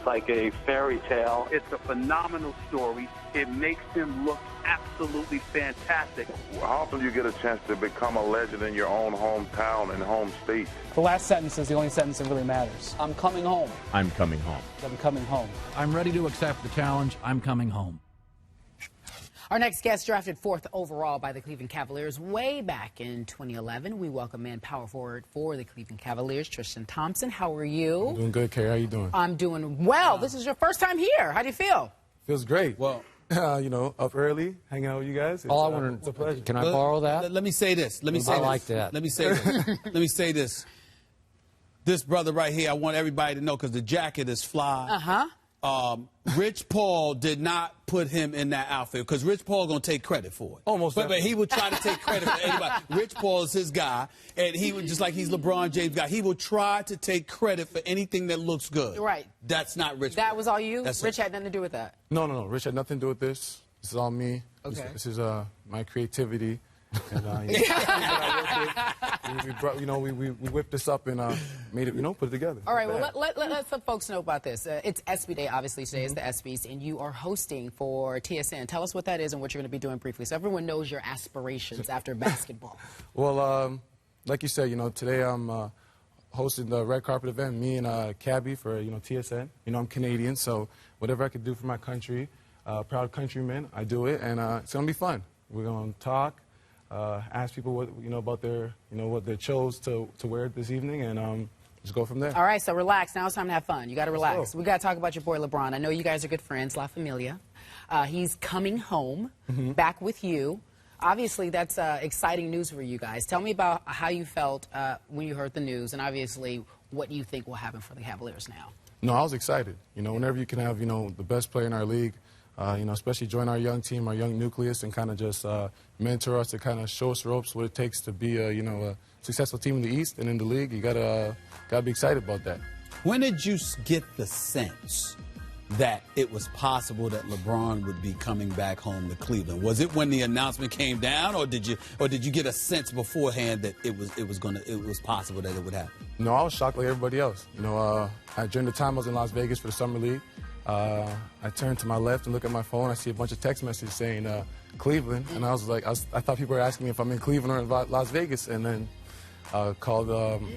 like a fairy tale. It's a phenomenal story. It makes him look absolutely fantastic. How often do you get a chance to become a legend in your own hometown and home state? The last sentence is the only sentence that really matters. I'm coming home. I'm coming home. I'm coming home. I'm ready to accept the challenge. I'm coming home. Our next guest, drafted 4th overall by the Cleveland Cavaliers way back in 2011. We welcome in power forward for the Cleveland Cavaliers, Tristan Thompson. How are you? I'm doing good, Carrie. How you doing? I'm doing well. This is your first time here. How do you feel? Feels great. Well, you know, up early, hanging out with you guys. It's a pleasure. Can I borrow that? Let me say this. Let me say I this. like that. Let me say this. Let me say this. This brother right here, I want everybody to know because the jacket is fly. Uh-huh. Rich Paul did not put him in that outfit because Rich Paul gonna take credit for it. Almost. But he would try to take credit for anybody. Rich Paul is his guy, and he would, just like he's LeBron James' guy, he will try to take credit for anything that looks good. Right. That's not Rich. That Paul. was all you? That's Rich it. had nothing to do with that? No. Rich had nothing to do with this. This is all me. Okay. This is my creativity. And, we whipped this up and made it, put it together. All right, well, let some folks know about this. It's ESPY Day, obviously, today is the ESPYs, and you are hosting for TSN. Tell us what that is and what you're going to be doing briefly, so everyone knows your aspirations after basketball. Well, like you said, today I'm hosting the red carpet event, me and Cabby for, TSN. I'm Canadian, so whatever I could do for my country, proud countryman, I do it, and it's going to be fun. We're going to talk. Ask people what about their what they chose to wear this evening, and just go from there. All right, so relax. Now it's time to have fun. You got to relax. go. We got to talk about your boy LeBron. I know you guys are good friends, La Familia. He's coming home, back with you. Obviously, that's exciting news for you guys. Tell me about how you felt when you heard the news, and obviously what you think will happen for the Cavaliers now. No, I was excited. Whenever you can have the best player in our league. Especially join our young team, our young nucleus, and kind of just mentor us to kind of show us ropes what it takes to be a successful team in the East and in the league. You gotta be excited about that. When did you get the sense that it was possible that LeBron would be coming back home to Cleveland? Was it when the announcement came down, or did you get a sense beforehand that it was possible that it would happen? No, I was shocked like everybody else. During the time I was in Las Vegas for the summer league. I turned to my left and look at my phone. I see a bunch of text messages saying Cleveland, and I was like, I thought people were asking me if I'm in Cleveland or in Las Vegas, and then called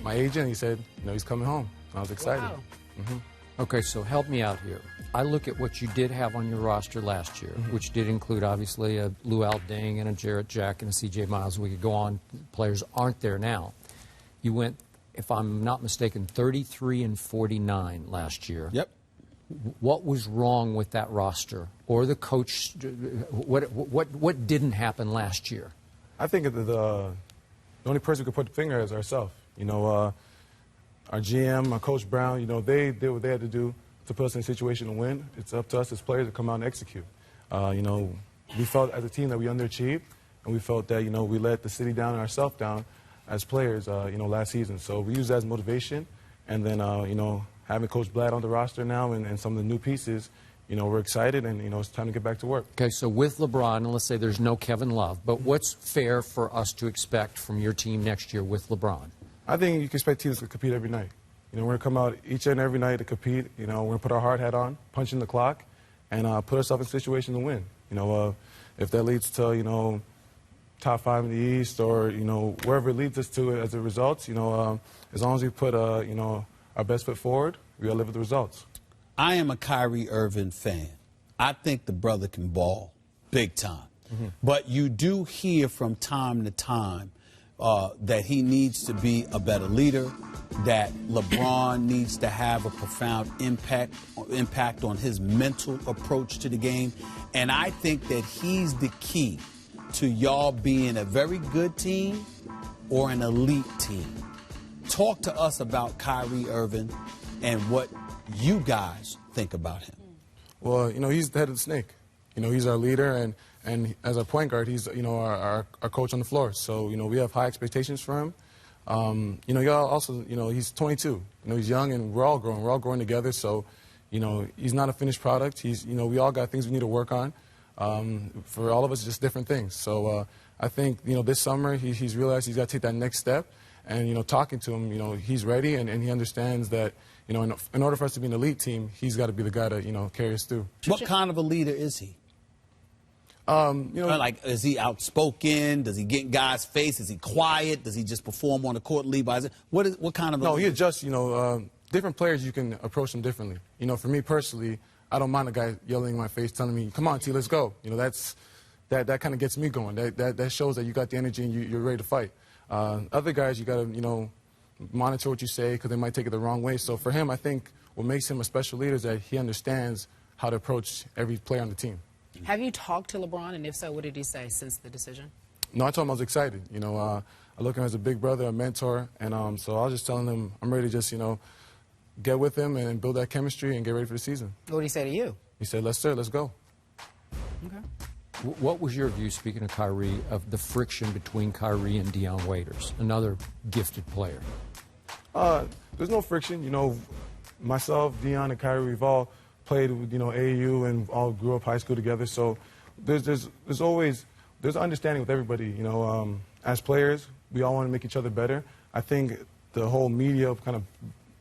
my agent. He said, he's coming home. I was excited. Wow. Okay, so help me out here. I look at what you did have on your roster last year, which did include, obviously, a Luol Deng and a Jarrett Jack and a C.J. Miles. We could go on. Players aren't there now. You went, if I'm not mistaken, 33-49 last year. Yep. What was wrong with that roster, or the coach? What didn't happen last year? I think the only person who could put the finger is ourselves. Our GM, our Coach Brown. They did what they had to do to put us in a situation to win. It's up to us as players to come out and execute. We felt as a team that we underachieved, and we felt that we let the city down and ourselves down as players. Last season. So we used that as motivation, and then having Coach Blatt on the roster now and some of the new pieces, we're excited, and, it's time to get back to work. Okay, so with LeBron, and let's say there's no Kevin Love, but what's fair for us to expect from your team next year with LeBron? I think you can expect teams to compete every night. We're going to come out each and every night to compete. We're going to put our hard hat on, punch in the clock, and put ourselves in a situation to win. If that leads to, top 5 in the East or, wherever it leads us to as a result, as long as we put, our best foot forward, we got to live with the results. I am a Kyrie Irving fan. I think the brother can ball big time. But you do hear from time to time that he needs to be a better leader, that LeBron needs to have a profound impact on his mental approach to the game. And I think that he's the key to y'all being a very good team or an elite team. Talk to us about Kyrie Irving and what you guys think about him. Well, he's the head of the snake. He's our leader, and as a point guard, he's, our coach on the floor. So, we have high expectations for him. Y'all also, he's 22. He's young, and we're all growing. We're all growing together. So, he's not a finished product. He's, we all got things we need to work on. For all of us, just different things. So, I think, this summer, he's realized he's got to take that next step. And, you know, talking to him, you know, he's ready and he understands that, you know, in order for us to be an elite team, he's got to be the guy to, you know, carry us through. What kind of a leader is he? You know, like, is he outspoken? Does he get in guys' face? Is he quiet? Does he just perform on the court and lead by his... What kind of a no, leader? he adjusts, you know, different players, you can approach them differently. You know, for me personally, I don't mind a guy yelling in my face, telling me, come on, T, let's go. You know, that kind of gets me going. That shows that you got the energy and you're ready to fight. Other guys, you got to, you know, monitor what you say because they might take it the wrong way. So for him, I think what makes him a special leader is that he understands how to approach every player on the team. Have you talked to LeBron, and if so, what did he say since the decision? No, I told him I was excited. You know, I look at him as a big brother, a mentor, and so I was just telling him I'm ready to just, you know, get with him and build that chemistry and get ready for the season. What did he say to you? He said, let's go. Okay. What was your view, speaking of Kyrie, of the friction between Kyrie and Dion Waiters, another gifted player? There's no friction. You know, myself, Dion, and Kyrie, we've all played with, you know, AAU and all grew up high school together. So there's always understanding with everybody. You know, as players, we all want to make each other better. I think the whole media kind of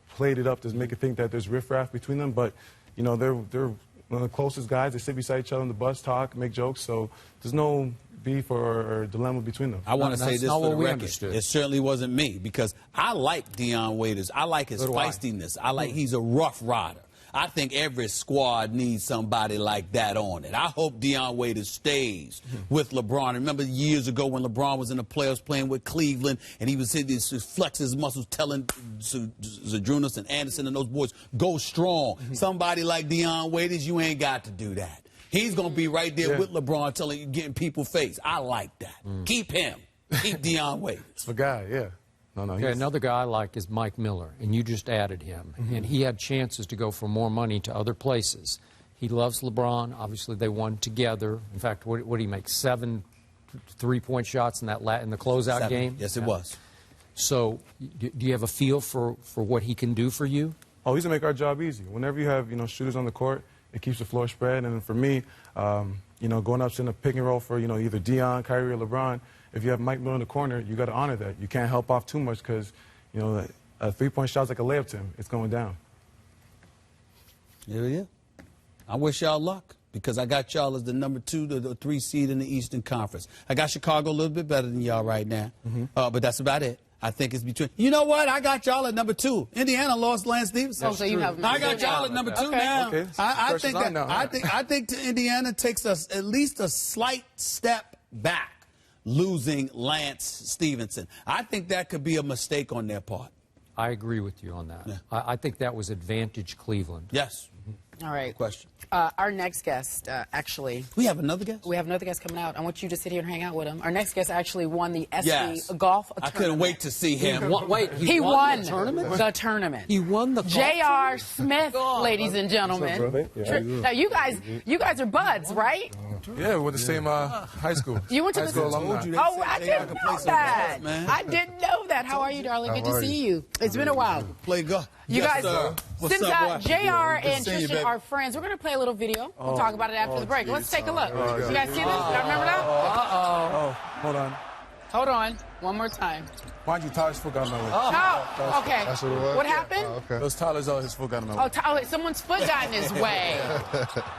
played it up to make it think that there's riffraff between them. But, you know, they're one of the closest guys. They sit beside each other on the bus, talk, make jokes. So there's no beef or dilemma between them. I want to say this not for what the we record. understood. It certainly wasn't me because I like Dion Waiters. I like his So do I. feistiness. I like he's a rough rider. I think every squad needs somebody like that on it. I hope Dion Waiters stays with LeBron. Remember years ago when LeBron was in the playoffs playing with Cleveland and he was hitting his flex his muscles telling Zadrunas and Anderson and those boys, go strong. Somebody like Dion Waiters, you ain't got to do that. He's going to be right there with LeBron telling you, getting people face. I like that. Keep him. Keep Dion Waiters. It's a guy, yeah. No, Okay, another guy I like is Mike Miller, and you just added him. And he had chances to go for more money to other places. He loves LeBron. Obviously, they won together. In fact, what did he make? 7 3-point shots in that in the closeout game? Yes, it was. So, do you have a feel for what he can do for you? Oh, he's going to make our job easy. Whenever you have, you know, shooters on the court, it keeps the floor spread. And for me, you know, going up in a pick and roll for, you know, either Dion, Kyrie, or LeBron, if you have Mike Miller in the corner, you got to honor that. You can't help off too much because, you know, a 3-point shot's like a layup to him. It's going down. Yeah. I wish y'all luck because I got y'all as the number 2 to the 3 seed in the Eastern Conference. I got Chicago a little bit better than y'all right now, but that's about it. I think it's between. You know what? I got y'all at number 2. Indiana lost Lance Stevenson. Oh, so you have. I got y'all at number 2 now. Okay. I think that. Now. I think Indiana takes us at least a slight step back, losing Lance Stevenson. I think that could be a mistake on their part. I agree with you on that. Yeah. I think that was advantage Cleveland. Yes. All right. Question. Our next guest, actually. We have another guest? We have another guest coming out. I want you to sit here and hang out with him. Our next guest actually won the SB Golf Tournament. I couldn't wait to see him. He won the tournament. He won the golf J.R. Smith, ladies and gentlemen. Now, you guys are buds, right? Yeah, we're the same high school. You went to the school alumni. Oh, I didn't know that. I didn't know that. How are you, darling? Good to see you. It's been a while. Play golf. You guys, What's since up, JR and Tristan are friends, we're going to play a little video. We'll talk about it after the break. Let's take a look. You guys see this? Y'all remember that? Oh, hold on. Hold on. One more time. Mind you, Tyler's foot got in my way. Oh, okay. That's what it was? What happened? Okay. Those Tyler's, his foot got in my way. Oh, someone's foot got in his way.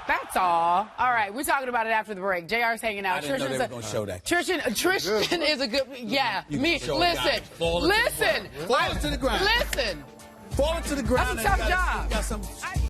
That's all. All right, we're talking about it after the break. JR's hanging out. I didn't know they were going to show that. Tristan is a good, yeah. Listen. Fall it to the ground. Listen. Fall it to the ground. That's a tough job.